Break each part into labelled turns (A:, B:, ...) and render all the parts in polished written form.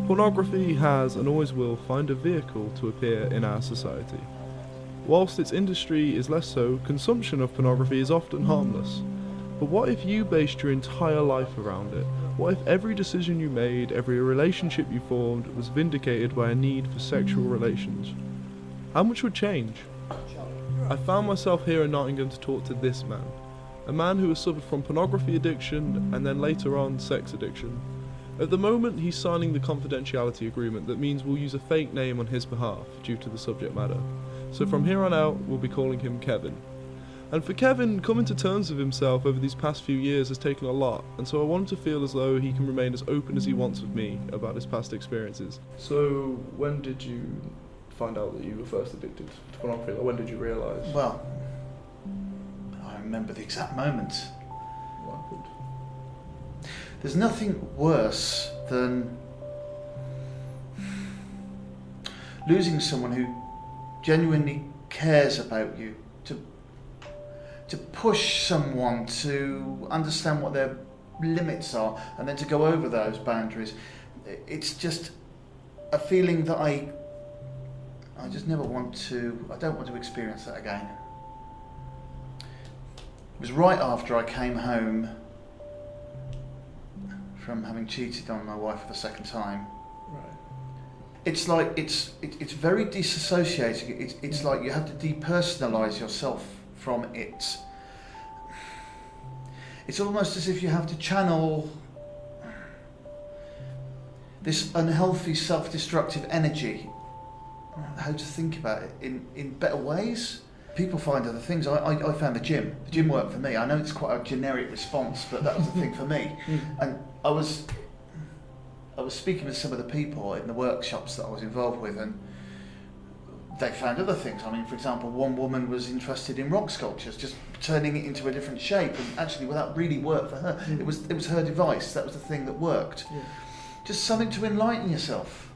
A: Pornography has and always will find a vehicle to appear in our society. Whilst its industry is less so, consumption of pornography is often harmless. But what if you based your entire life around it? What if every decision you made, every relationship you formed, was vindicated by a need for sexual relations? How much would change? I found myself here in Nottingham to talk to this man. A man who has suffered from pornography addiction and then later on sex addiction. At the moment he's signing the confidentiality agreement that means we'll use a fake name on his behalf due to the subject matter. So from here on out we'll be calling him Kevin. And for Kevin, coming to terms with himself over these past few years has taken a lot, and so I want him to feel as though he can remain as open as he wants with me about his past experiences. So when did you find out that you were first addicted to pornography? Or when did you realise?
B: Well, I remember the exact moment.
A: What happened?
B: There's nothing worse than losing someone who genuinely cares about you, to push someone to understand what their limits are and then to go over those boundaries. It's just a feeling that I just never want to, I don't want to experience that again. It was right after I came home from having cheated on my wife for the second time.
A: Right.
B: It's like, it's very disassociating. It's like you have to depersonalise yourself from it. It's almost as if you have to channel this unhealthy self-destructive energy. How to think about it in better ways. People find other things. I found the gym. The gym worked for me. I know it's quite a generic response, but that was the thing for me. And I was speaking with some of the people in the workshops that I was involved with, and they found other things. I mean, for example, one woman was interested in rock sculptures, just turning it into a different shape, and actually, well, that really worked for her. It was her device. That was the thing that worked. Yeah. Just something to enlighten yourself,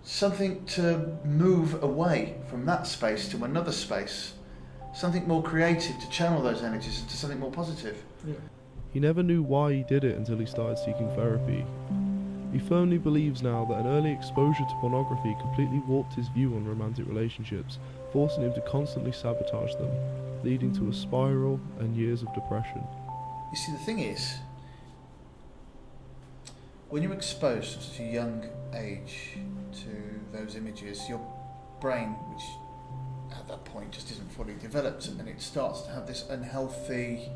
B: something to move away from that space to another space, something more creative to channel those energies into something more positive.
A: Yeah. He never knew why he did it until he started seeking therapy. He firmly believes now that an early exposure to pornography completely warped his view on romantic relationships, forcing him to constantly sabotage them, leading to a spiral and years of depression.
B: You see, the thing is, when you're exposed at such a young age to those images, your brain, which at that point just isn't fully developed, and it starts to have this unhealthy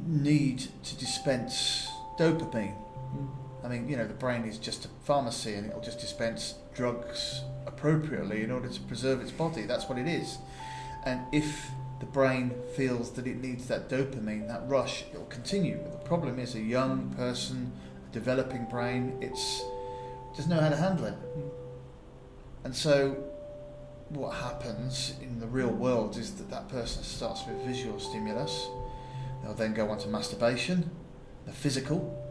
B: need to dispense dopamine. I mean, the brain is just a pharmacy, and it'll just dispense drugs appropriately in order to preserve its body. That's what it is. And if the brain feels that it needs that dopamine, that rush, it'll continue. But the problem is, a young person, a developing brain, doesn't know how to handle it. And so what happens in the real world is that person starts with visual stimulus. They'll then go on to masturbation, the physical,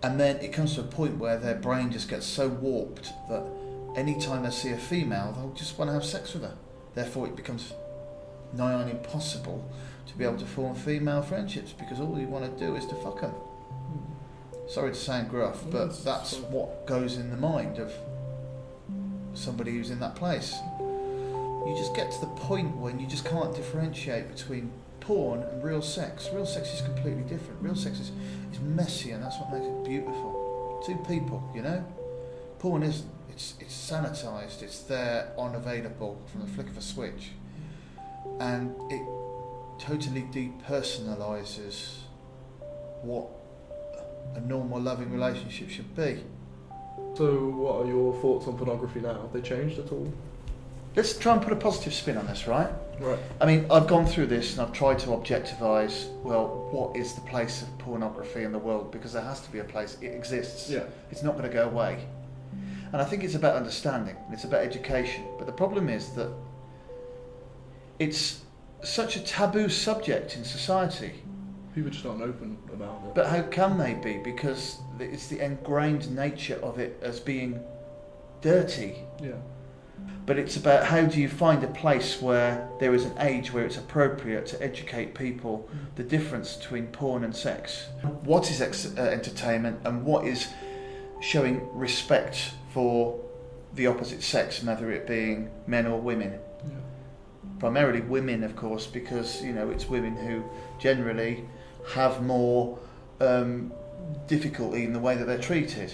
B: and then it comes to a point where their brain just gets so warped that any time they see a female, they'll just want to have sex with her. Therefore, it becomes nigh on impossible to be able to form female friendships, because all you want to do is to fuck them. Sorry to sound gruff, but that's what goes in the mind of somebody who's in that place. You just get to the point when you just can't differentiate between porn and real sex. Real sex is completely different. Real sex is messy, and that's what makes it beautiful. Two people, Porn isn't. It's sanitized. It's there, unavailable from the flick of a switch, and it totally depersonalizes what a normal loving relationship should be.
A: So what are your thoughts on pornography now? Have they changed at all?
B: Let's try and put a positive spin on this, right?
A: Right.
B: I mean, I've gone through this and I've tried to objectivise, what is the place of pornography in the world? Because there has to be a place. It exists.
A: Yeah.
B: It's not going to go away. And I think it's about understanding. It's about education. But the problem is that it's such a taboo subject in society.
A: People just aren't open about it.
B: But how can they be? Because it's the ingrained nature of it as being dirty.
A: Yeah.
B: But it's about how do you find a place where there is an age where it's appropriate to educate people the difference between porn and sex. What is entertainment, and what is showing respect for the opposite sex, whether it being men or women.
A: Yeah.
B: Primarily women, of course, because it's women who generally have more difficulty in the way that they're treated.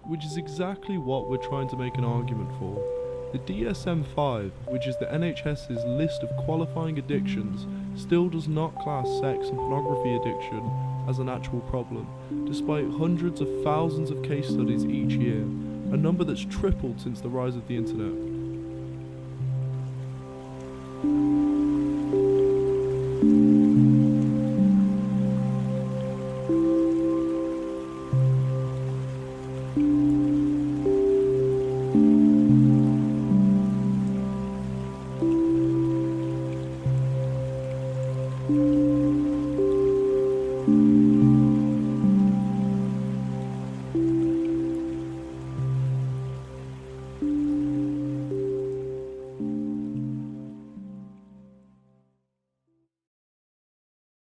A: Which is exactly what we're trying to make an argument for. The DSM5, which is the NHS's list of qualifying addictions, still does not class sex and pornography addiction as an actual problem, despite hundreds of thousands of case studies each year, a number that's tripled since the rise of the internet.